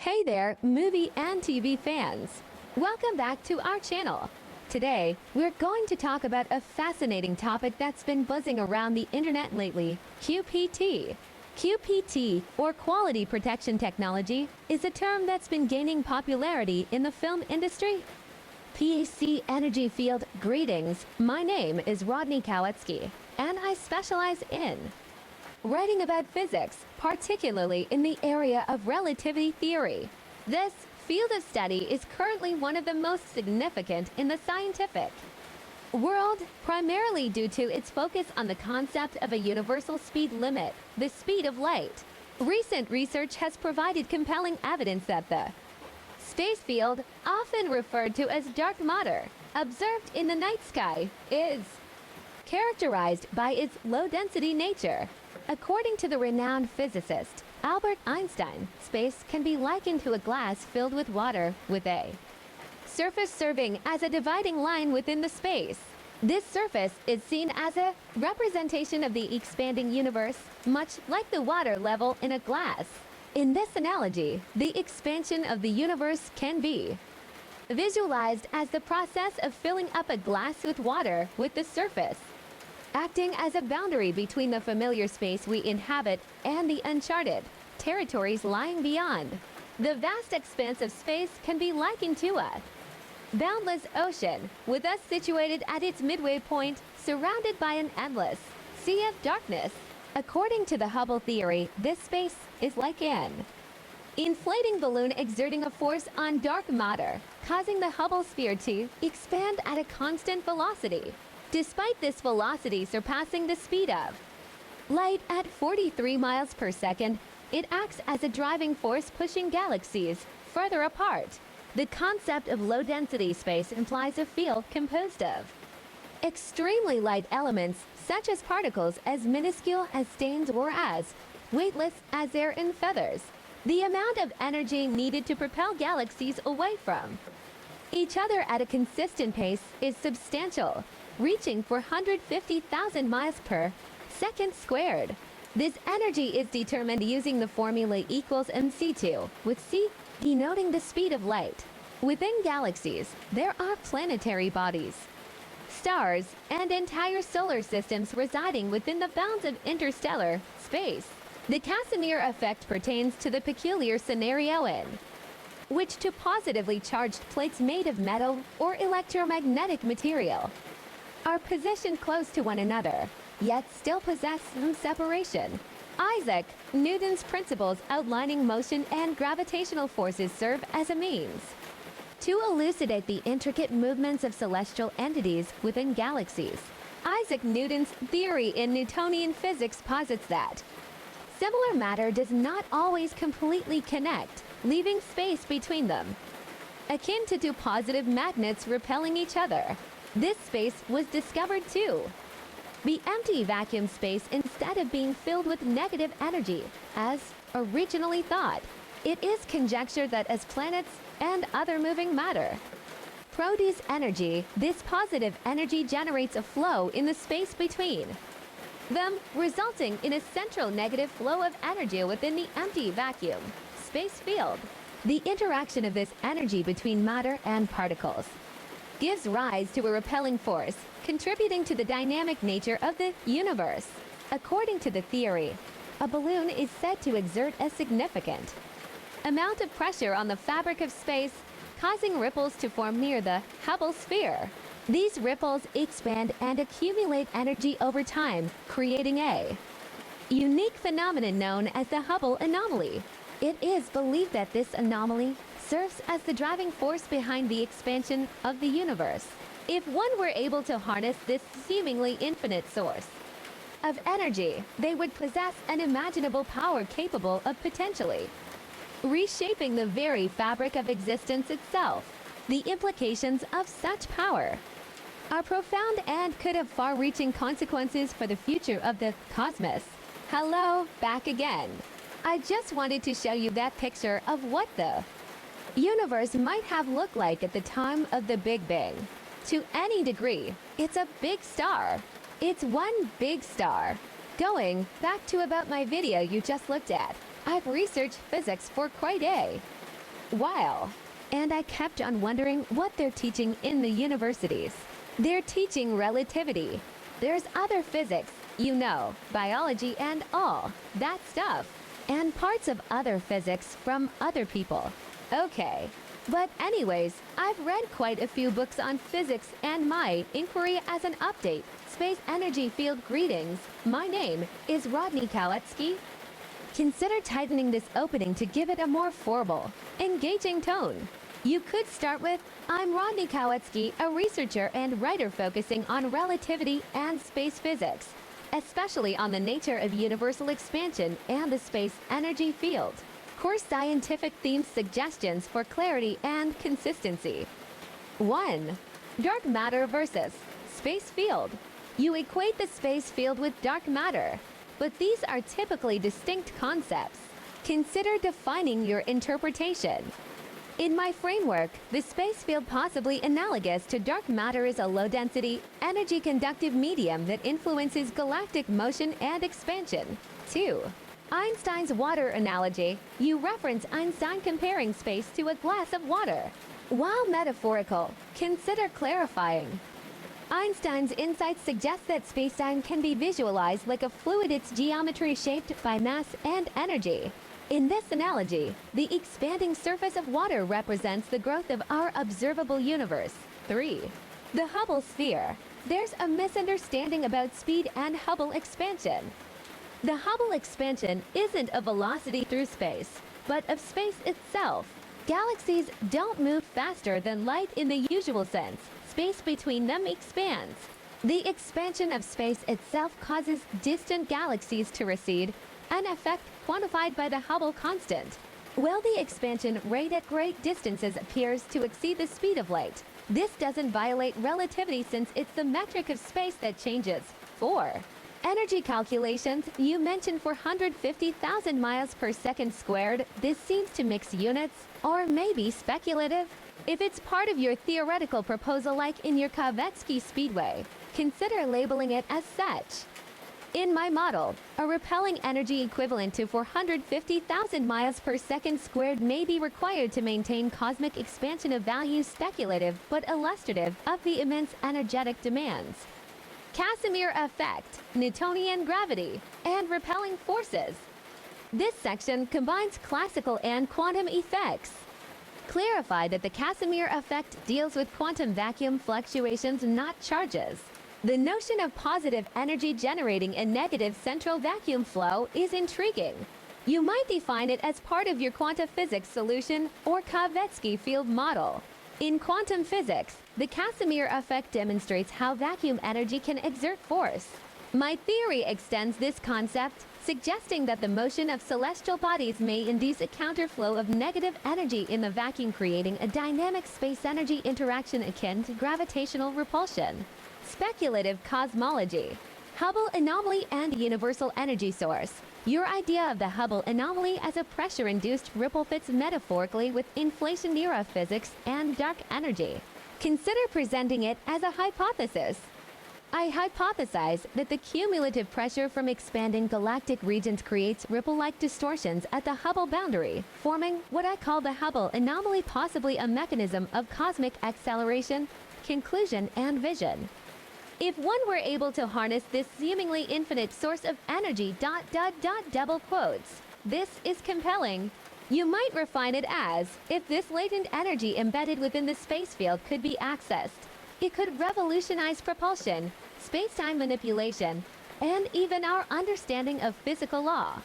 Hey there, movie and TV fans! Welcome back to our channel. Today, we're going to talk about a fascinating topic that's been buzzing around the internet lately, QPT. QPT, or Quality Protection Technology, is a term that's been gaining popularity in the film industry. PEC Energy Field, greetings. My name is Rodney Kawecki, and I specialize in writing about physics, particularly in the area of relativity theory. This field of study is currently one of the most significant in the scientific world, primarily due to its focus on the concept of a universal speed limit, the speed of light. Recent research has provided compelling evidence that the space field, often referred to as dark matter, observed in the night sky, is characterized by its low-density nature. According to the renowned physicist Albert Einstein, space can be likened to a glass filled with water, with a surface serving as a dividing line within the space. This surface is seen as a representation of the expanding universe, much like the water level in a glass. In this analogy, the expansion of the universe can be visualized as the process of filling up a glass with water with the surface, acting as a boundary between the familiar space we inhabit and the uncharted territories lying beyond. The vast expanse of space can be likened to a boundless ocean, with us situated at its midway point, surrounded by an endless sea of darkness. According to the Hubble theory, this space is like an inflating balloon exerting a force on dark matter, causing the Hubble sphere to expand at a constant velocity, despite this velocity surpassing the speed of light at 43 miles per second. It acts as a driving force pushing galaxies further apart. The concept of low-density space implies a field composed of extremely light elements, such as particles as minuscule as stains or as weightless as air and feathers. The amount of energy needed to propel galaxies away from each other at a consistent pace is substantial, reaching 450,000 miles per second squared. This energy is determined using the formula equals mc2, with c denoting the speed of light. Within galaxies, there are planetary bodies, stars, and entire solar systems residing within the bounds of interstellar space. The Casimir effect pertains to the peculiar scenario in which two positively charged plates made of metal or electromagnetic material are positioned close to one another, yet still possess some separation. Isaac Newton's principles outlining motion and gravitational forces serve as a means to elucidate the intricate movements of celestial entities within galaxies. Isaac Newton's theory in Newtonian physics posits that similar matter does not always completely connect, leaving space between them, akin to two positive magnets repelling each other. This space was discovered to be empty vacuum space instead of being filled with negative energy, as originally thought. It is conjectured that as planets and other moving matter produce energy, this positive energy generates a flow in the space between them, resulting in a central negative flow of energy within the empty vacuum space field. The interaction of this energy between matter and particles gives rise to a repelling force, contributing to the dynamic nature of the universe. According to the theory, a balloon is said to exert a significant amount of pressure on the fabric of space, causing ripples to form near the Hubble sphere. These ripples expand and accumulate energy over time, creating a unique phenomenon known as the Hubble anomaly. It is believed that this anomaly serves as the driving force behind the expansion of the universe. If one were able to harness this seemingly infinite source of energy, they would possess an imaginable power capable of potentially reshaping the very fabric of existence itself. The implications of such power are profound and could have far-reaching consequences for the future of the cosmos. Hello, back again. I just wanted to show you that picture of what the universe might have looked like at the time of the Big Bang. To any degree, it's a big star. It's one big star. Going back to about my video you just looked at, I've researched physics for quite a Wow. And I kept on wondering what they're teaching in the universities. They're teaching relativity. There's other physics, biology and all that stuff. And parts of other physics from other people. Okay. But anyways, I've read quite a few books on physics and my inquiry as an update. Space energy field greetings. My name is Rodney Kawecki. Consider tightening this opening to give it a more formal, engaging tone. You could start with, I'm Rodney Kawecki, a researcher and writer focusing on relativity and space physics, especially on the nature of universal expansion and the space energy field. Core scientific themes suggestions for clarity and consistency. 1. Dark matter versus space field. You equate the space field with dark matter, but these are typically distinct concepts. Consider defining your interpretation. In my framework, the space field possibly analogous to dark matter is a low-density, energy-conductive medium that influences galactic motion and expansion. 2. Einstein's water analogy. You reference Einstein comparing space to a glass of water. While metaphorical, consider clarifying. Einstein's insights suggest that spacetime can be visualized like a fluid, its geometry shaped by mass and energy. In this analogy, the expanding surface of water represents the growth of our observable universe. 3. The Hubble sphere. There's a misunderstanding about speed and Hubble expansion. The Hubble expansion isn't a velocity through space, but of space itself. Galaxies don't move faster than light in the usual sense. Space between them expands. The expansion of space itself causes distant galaxies to recede, an effect quantified by the Hubble constant. While the expansion rate at great distances appears to exceed the speed of light, this doesn't violate relativity since it's the metric of space that changes. 4. Energy calculations. You mentioned 450,000 miles per second squared. This seems to mix units, or maybe speculative. If it's part of your theoretical proposal like in your Kawecki speedway, consider labeling it as such. In my model, a repelling energy equivalent to 450,000 miles per second squared may be required to maintain cosmic expansion of values speculative but illustrative of the immense energetic demands. Casimir effect, Newtonian gravity, and repelling forces. This section combines classical and quantum effects. Clarify that the Casimir effect deals with quantum vacuum fluctuations, not charges. The notion of positive energy generating a negative central vacuum flow is intriguing. You might define it as part of your quantum physics solution or Kawecki field model. In quantum physics, the Casimir effect demonstrates how vacuum energy can exert force. My theory extends this concept, suggesting that the motion of celestial bodies may induce a counterflow of negative energy in the vacuum, creating a dynamic space-energy interaction akin to gravitational repulsion. Speculative cosmology. Hubble anomaly and universal energy source. Your idea of the Hubble anomaly as a pressure-induced ripple fits metaphorically with inflation-era physics and dark energy. Consider presenting it as a hypothesis. I hypothesize that the cumulative pressure from expanding galactic regions creates ripple-like distortions at the Hubble boundary, forming what I call the Hubble anomaly, possibly a mechanism of cosmic acceleration, conclusion, and vision. If one were able to harness this seemingly infinite source of energy, double quotes, this is compelling. You might refine it as, if this latent energy embedded within the space field could be accessed, it could revolutionize propulsion, space-time manipulation, and even our understanding of physical law.